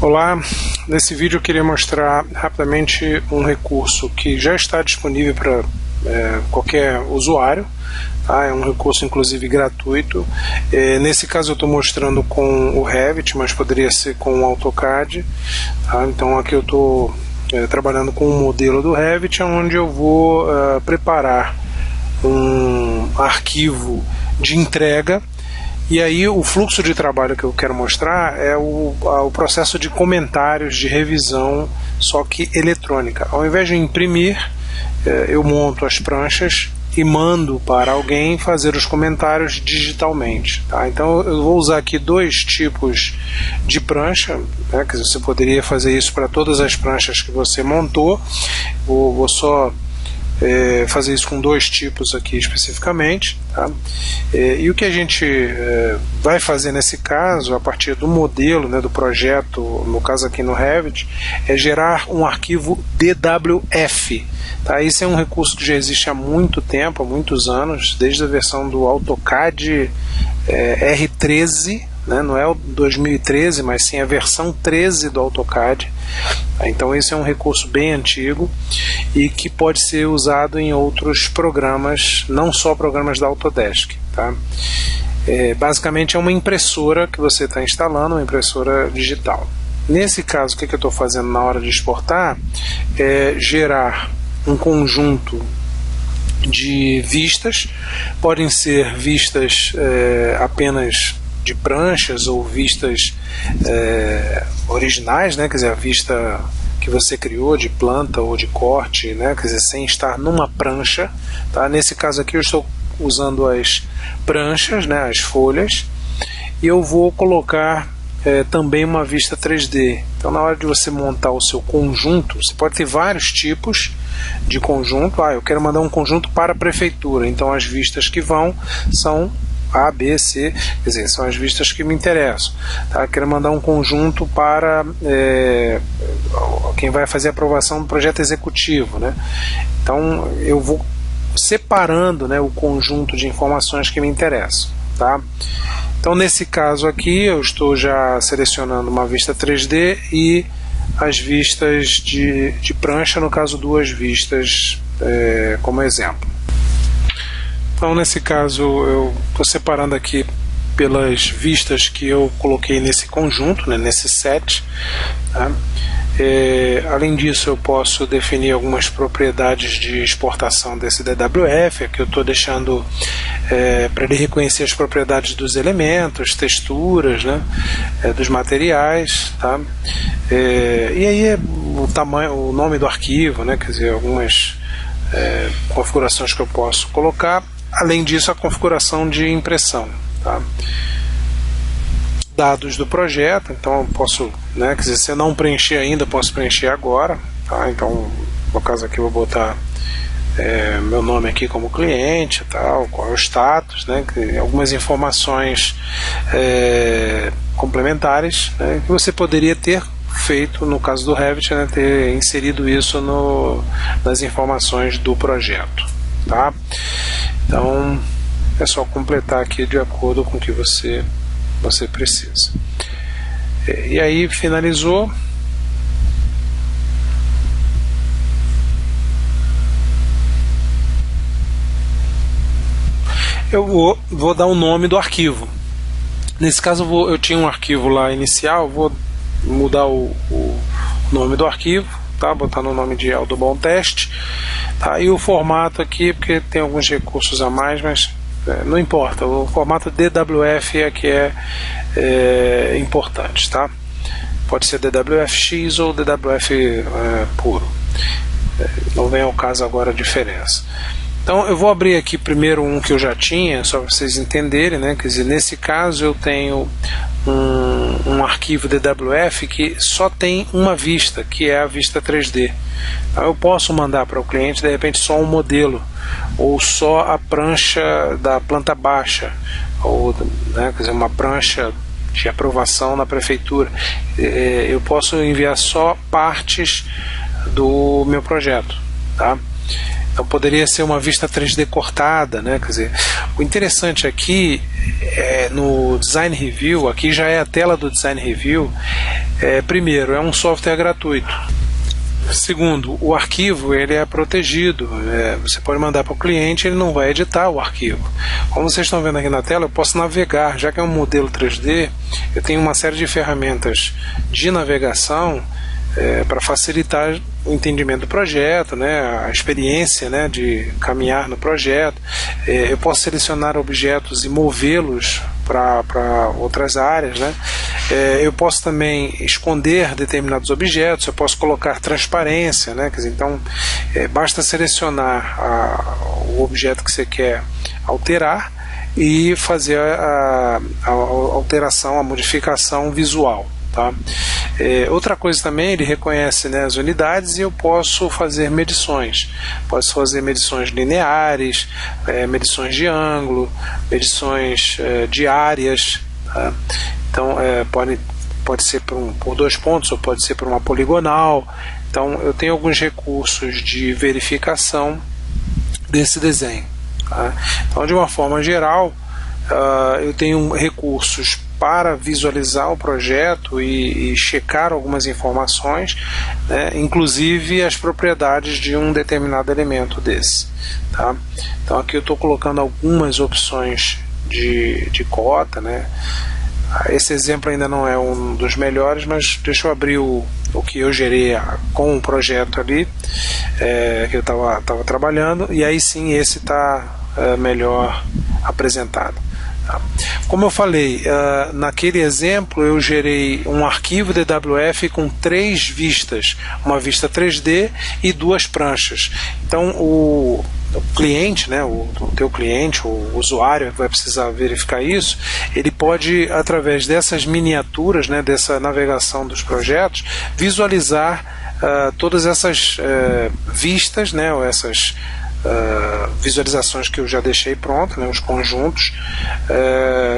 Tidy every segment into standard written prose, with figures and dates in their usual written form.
Olá, nesse vídeo eu queria mostrar rapidamente um recurso que já está disponível para qualquer usuário, tá? É um recurso inclusive gratuito. Nesse caso eu estou mostrando com o Revit, mas poderia ser com o AutoCAD, tá? Então aqui eu estou trabalhando com um modelo do Revit, onde eu vou preparar um arquivo de entrega. E aí o fluxo de trabalho que eu quero mostrar é o processo de comentários, de revisão, só que eletrônica. Ao invés de imprimir, eu monto as pranchas e mando para alguém fazer os comentários digitalmente, tá? Então eu vou usar aqui dois tipos de prancha, né? Quer dizer, você poderia fazer isso para todas as pranchas que você montou. Vou só fazer isso com dois tipos aqui especificamente, tá? E o que a gente vai fazer nesse caso, a partir do modelo, né, do projeto, no caso aqui no Revit, é gerar um arquivo DWF, tá? Esse é um recurso que já existe há muito tempo, há muitos anos, desde a versão do AutoCAD R13, né? Não é o 2013, mas sim a versão 13 do AutoCAD. Então esse é um recurso bem antigo e que pode ser usado em outros programas, não só programas da Autodesk, tá? Basicamente é uma impressora que você está instalando, uma impressora digital. Nesse caso, o que eu estou fazendo na hora de exportar é gerar um conjunto de vistas. Podem ser vistas apenas de pranchas ou vistas originais, né? Quer dizer, a vista que você criou de planta ou de corte, né? Quer dizer, sem estar numa prancha, tá? Nesse caso aqui eu estou usando as pranchas, né? As folhas, e eu vou colocar também uma vista 3D. Então na hora de você montar o seu conjunto, você pode ter vários tipos de conjunto. Eu quero mandar um conjunto para a prefeitura, então as vistas que vão são A, B, C, quer dizer, são as vistas que me interessam, tá? Quero mandar um conjunto para quem vai fazer a aprovação do projeto executivo, né? Então eu vou separando, né, o conjunto de informações que me interessam, tá? Então nesse caso aqui eu estou já selecionando uma vista 3D e as vistas de prancha, no caso duas vistas como exemplo. Então nesse caso eu estou separando aqui pelas vistas que eu coloquei nesse conjunto, né, nesse set, tá? Além disso eu posso definir algumas propriedades de exportação desse DWF. Aqui eu estou deixando para ele reconhecer as propriedades dos elementos, texturas, né, dos materiais, tá? E aí o tamanho, o nome do arquivo, né, quer dizer, algumas configurações que eu posso colocar. Além disso, a configuração de impressão, tá? Dados do projeto, então eu posso, né, quer dizer, se eu não preencher ainda, posso preencher agora, tá? Então, no caso aqui eu vou botar meu nome aqui como cliente, tal, qual é o status, né, algumas informações complementares, né, que você poderia ter feito no caso do Revit, né, ter inserido isso nas informações do projeto, tá? Então é só completar aqui de acordo com o que você precisa. E aí finalizou. Eu vou dar o nome do arquivo. Nesse caso eu tinha um arquivo lá inicial, vou mudar o nome do arquivo, tá? Botar no nome de Audubon Test, tá? E o formato aqui, porque tem alguns recursos a mais, mas não importa, o formato DWF é que é importante, tá? Pode ser DWFX ou DWF puro, não vem ao caso agora a diferença. Então eu vou abrir aqui primeiro um que eu já tinha, só para vocês entenderem, né? Quer dizer, nesse caso eu tenho um arquivo DWF que só tem uma vista, que é a vista 3D. Então, eu posso mandar para o cliente de repente só um modelo, ou só a prancha da planta baixa, ou, né, quer dizer, uma prancha de aprovação na prefeitura. Eu posso enviar só partes do meu projeto, tá? Então poderia ser uma vista 3D cortada, né? Quer dizer, o interessante aqui no Design Review, aqui já é a tela do Design Review. Primeiro, é um software gratuito. Segundo, o arquivo ele é protegido, você pode mandar para o cliente, ele não vai editar o arquivo. Como vocês estão vendo aqui na tela, eu posso navegar, já que é um modelo 3D, eu tenho uma série de ferramentas de navegação para facilitar o entendimento do projeto, né, a experiência, né, de caminhar no projeto. Eu posso selecionar objetos e movê-los para outras áreas, né. Eu posso também esconder determinados objetos, eu posso colocar transparência, né, quer dizer, então basta selecionar o objeto que você quer alterar e fazer a alteração, a modificação visual. Tá? Outra coisa também, ele reconhece, né, as unidades, e eu posso fazer medições. Posso fazer medições lineares, medições de ângulo, medições de áreas. Tá? Então pode ser por 2 pontos ou pode ser por uma poligonal. Então eu tenho alguns recursos de verificação desse desenho. Tá? Então, de uma forma geral, eu tenho recursos para visualizar o projeto e checar algumas informações, né, inclusive as propriedades de um determinado elemento desse. Tá? Então aqui eu estou colocando algumas opções de cota, né? Esse exemplo ainda não é um dos melhores, mas deixa eu abrir o que eu gerei com o projeto ali, que eu estava trabalhando, e aí sim esse está melhor apresentado. Como eu falei, naquele exemplo eu gerei um arquivo DWF com 3 vistas, uma vista 3D e 2 pranchas. Então o cliente, né, o teu cliente, o usuário que vai precisar verificar isso, ele pode, através dessas miniaturas, né, dessa navegação dos projetos, visualizar todas essas vistas, né, ou essas visualizações que eu já deixei pronto, né, os conjuntos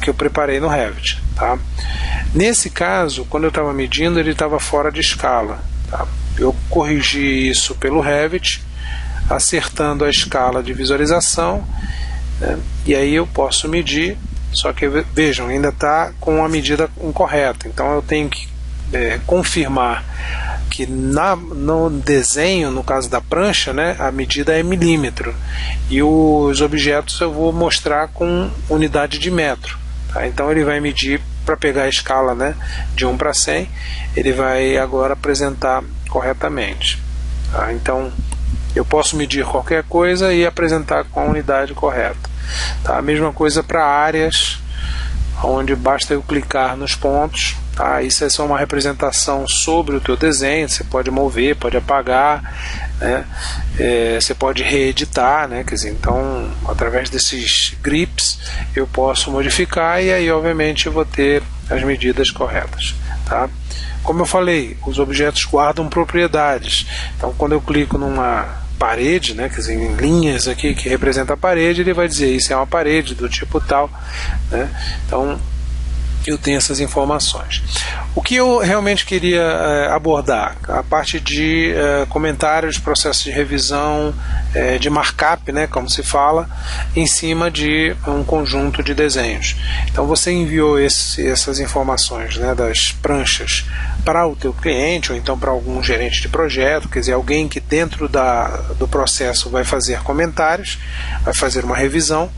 que eu preparei no Revit. Tá? Nesse caso, quando eu estava medindo, ele estava fora de escala. Tá? Eu corrigi isso pelo Revit, acertando a escala de visualização, né, e aí eu posso medir, só que vejam, ainda está com a medida incorreta, então eu tenho que confirmar que no desenho, no caso da prancha, né, a medida é milímetro, e os objetos eu vou mostrar com unidade de metro. Tá? Então ele vai medir, para pegar a escala, né, de 1 para 100, ele vai agora apresentar corretamente. Tá? Então eu posso medir qualquer coisa e apresentar com a unidade correta. Tá? A mesma coisa para áreas, onde basta eu clicar nos pontos. Tá? Isso é só uma representação sobre o teu desenho, você pode mover, pode apagar, né? Você pode reeditar, né? Quer dizer, então, através desses grips eu posso modificar, e aí obviamente eu vou ter as medidas corretas. Tá? Como eu falei, os objetos guardam propriedades, então quando eu clico numa parede, né, quer dizer, em linhas aqui que representa a parede, ele vai dizer isso é uma parede do tipo tal, né? Então eu tenho essas informações. O que eu realmente queria abordar, a parte de comentários, processos de revisão, de markup, né, como se fala, em cima de um conjunto de desenhos. Então você enviou essas informações, né, das pranchas para o teu cliente, ou então para algum gerente de projeto, quer dizer, alguém que dentro do processo vai fazer comentários, vai fazer uma revisão,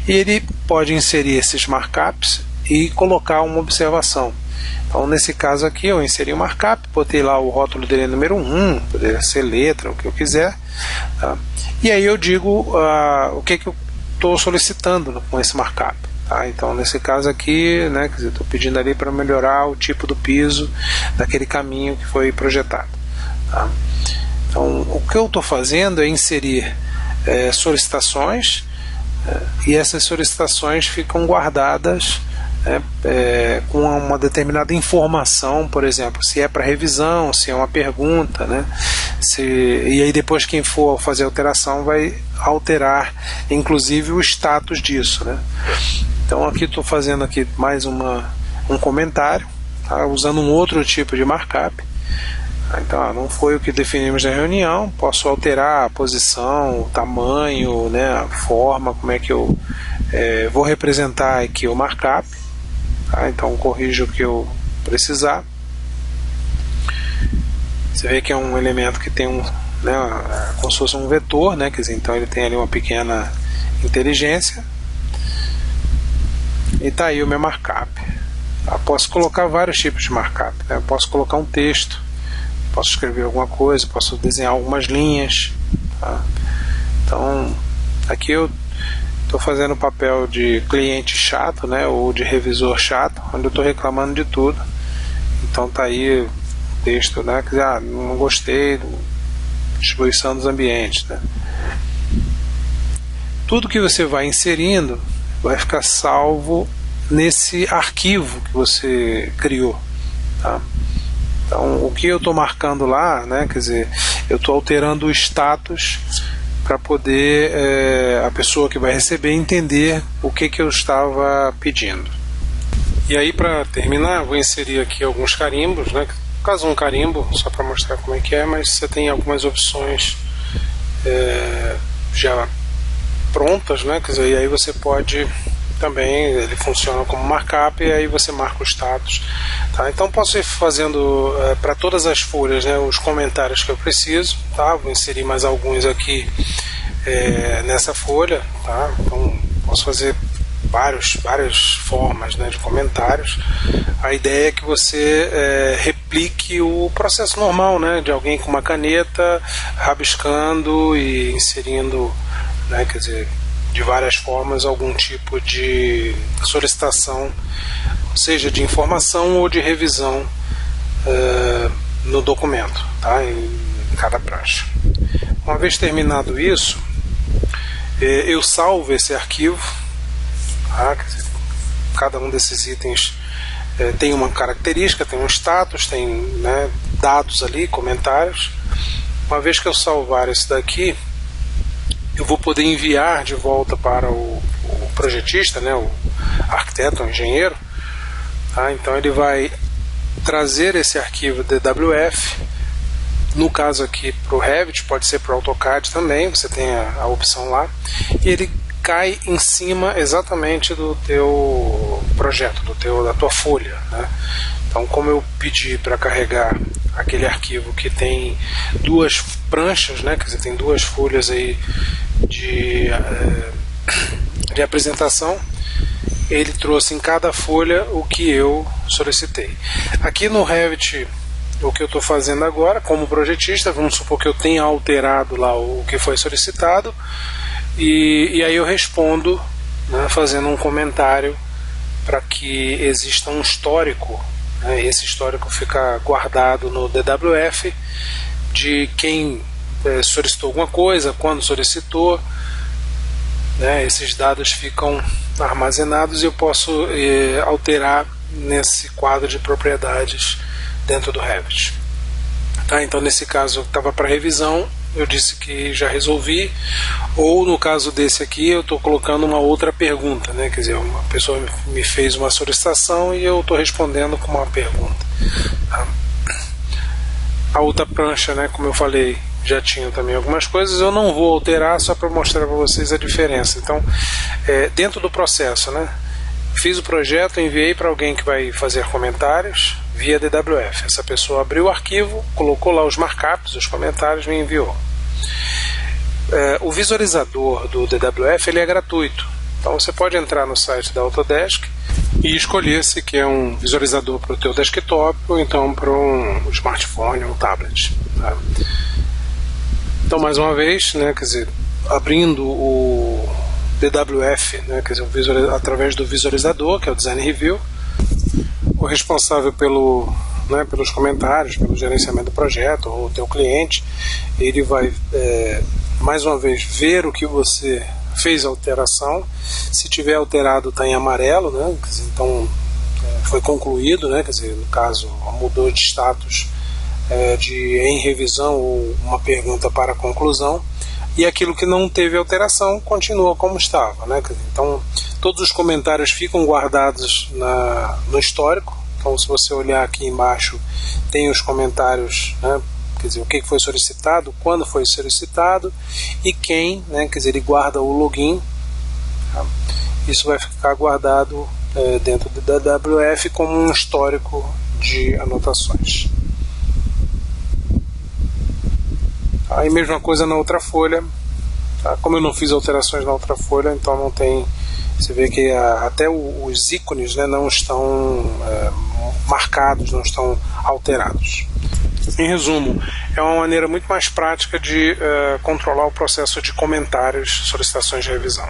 e ele pode inserir esses markups e colocar uma observação. Então nesse caso aqui eu inseri um markup, botei lá o rótulo dele número 1, poderia ser letra, o que eu quiser, tá? E aí eu digo o que eu estou solicitando com esse markup. Tá? Então nesse caso aqui, né, estou pedindo ali para melhorar o tipo do piso daquele caminho que foi projetado. Tá? Então o que eu estou fazendo é inserir solicitações, e essas solicitações ficam guardadas com uma determinada informação, por exemplo, se é para revisão, se é uma pergunta, né? E aí depois quem for fazer alteração vai alterar inclusive o status disso, né? Então aqui estou fazendo aqui mais um comentário, tá? Usando um outro tipo de markup. Então, não foi o que definimos na reunião, posso alterar a posição, o tamanho, né, a forma, como é que eu vou representar aqui o markup. Tá? Então, corrijo o que eu precisar. Você vê que é um elemento que tem como se fosse um vetor, né? Quer dizer, então ele tem ali uma pequena inteligência. E tá aí o meu markup. Posso colocar vários tipos de markup, né? Posso colocar um texto, posso escrever alguma coisa, posso desenhar algumas linhas. Tá? Então, aqui eu estou fazendo o papel de cliente chato, né? Ou de revisor chato, onde eu estou reclamando de tudo. Então tá aí o texto, né? Quer dizer, não gostei da distribuição dos ambientes, né? Tudo que você vai inserindo vai ficar salvo nesse arquivo que você criou, tá? Então, o que eu estou marcando lá, né, quer dizer, eu estou alterando o status para poder a pessoa que vai receber entender o que eu estava pedindo. E aí, para terminar, vou inserir aqui alguns carimbos, né? No caso, um carimbo, só para mostrar como é que é, mas você tem algumas opções já prontas, né? Quer dizer, e aí você pode também, ele funciona como markup, e aí você marca o status. Tá? Então posso ir fazendo para todas as folhas, né, os comentários que eu preciso. Tá? Vou inserir mais alguns aqui nessa folha. Tá? Então posso fazer várias formas, né, de comentários. A ideia é que você replique o processo normal, né, de alguém com uma caneta rabiscando e inserindo, né, quer dizer, de várias formas algum tipo de solicitação, seja de informação ou de revisão no documento, tá? Em cada prancha. Uma vez terminado isso, eu salvo esse arquivo. Tá? Cada um desses itens tem uma característica, tem um status, tem, né, dados ali, comentários. Uma vez que eu salvar esse daqui, eu vou poder enviar de volta para o projetista, né, o arquiteto, o engenheiro. Tá? Então ele vai trazer esse arquivo DWF, no caso aqui para o Revit, pode ser para o AutoCAD também, você tem a opção lá, e ele cai em cima exatamente do teu projeto, da tua folha. Né? Então, como eu pedi para carregar aquele arquivo que tem duas pranchas, né, quer dizer, tem duas folhas aí de apresentação, ele trouxe em cada folha o que eu solicitei. Aqui no Revit, o que eu estou fazendo agora, como projetista, vamos supor que eu tenha alterado lá o que foi solicitado, e aí eu respondo, né, fazendo um comentário para que exista um histórico. Né, esse histórico fica guardado no DWF de quem solicitou alguma coisa, quando solicitou, né, esses dados ficam armazenados e eu posso alterar nesse quadro de propriedades dentro do Revit. Tá, então nesse caso estava para revisão, eu disse que já resolvi, ou no caso desse aqui eu estou colocando uma outra pergunta, né, quer dizer, uma pessoa me fez uma solicitação e eu estou respondendo com uma pergunta. Tá? A outra prancha, né, como eu falei, já tinha também algumas coisas, eu não vou alterar, só para mostrar para vocês a diferença. Então, dentro do processo, né, fiz o projeto, enviei para alguém que vai fazer comentários via DWF. Essa pessoa abriu o arquivo, colocou lá os markups, os comentários, me enviou. O visualizador do DWF ele é gratuito. Então você pode entrar no site da Autodesk e escolher se quer um visualizador para o teu desktop ou então para um smartphone ou um tablet. Tá? Então, mais uma vez, né, quer dizer, abrindo o DWF, né, quer dizer, através do visualizador, que é o Design Review, o responsável pelos comentários, pelo gerenciamento do projeto, ou o teu cliente, ele vai, mais uma vez, ver o que você fez a alteração. Se tiver alterado, está em amarelo, né, quer dizer, então foi concluído, né, quer dizer, no caso, mudou de status de em revisão ou uma pergunta para conclusão, e aquilo que não teve alteração continua como estava, né? Então todos os comentários ficam guardados no histórico, Então, se você olhar aqui embaixo, tem os comentários, né? Quer dizer, o que foi solicitado, quando foi solicitado e quem, né? Quer dizer, ele guarda o login. Tá? Isso vai ficar guardado dentro do DWF como um histórico de anotações. Aí mesma coisa na outra folha. Tá? Como eu não fiz alterações na outra folha, então não tem. Você vê que até os ícones, né, não estão marcados, não estão alterados. Em resumo, é uma maneira muito mais prática de controlar o processo de comentários, solicitações de revisão.